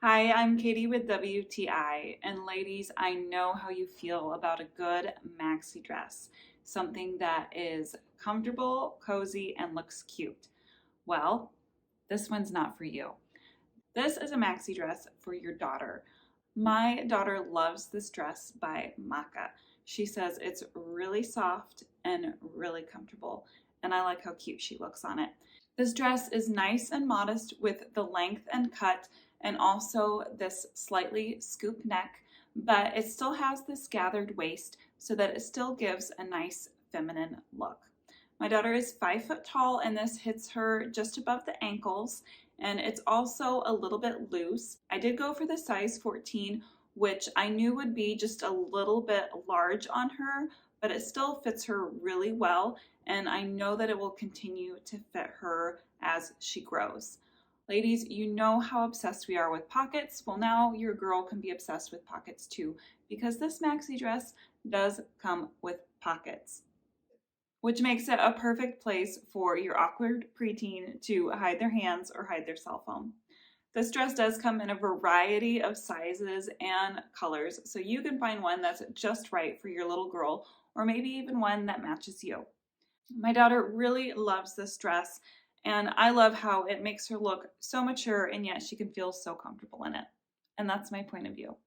Hi, I'm Katie with WTI, and ladies, I know how you feel about a good maxi dress, something that is comfortable, cozy, and looks cute. Well, this one's not for you. This is a maxi dress for your daughter. My daughter loves this dress by Mmoitkki. She says it's really soft and really comfortable, and I like how cute she looks on it. This dress is nice and modest with the length and cut and also this slightly scoop neck, but it still has this gathered waist so that it still gives a nice feminine look. My daughter is 5 foot tall and this hits her just above the ankles, and it's also a little bit loose. I did go for the size 14, which I knew would be just a little bit large on her, but it still fits her really well, and I know that it will continue to fit her as she grows. Ladies, you know how obsessed we are with pockets. Well, now your girl can be obsessed with pockets too, because this maxi dress does come with pockets, which makes it a perfect place for your awkward preteen to hide their hands or hide their cell phone. This dress does come in a variety of sizes and colors, so you can find one that's just right for your little girl, or maybe even one that matches you. My daughter really loves this dress, and I love how it makes her look so mature and yet she can feel so comfortable in it. And that's my point of view.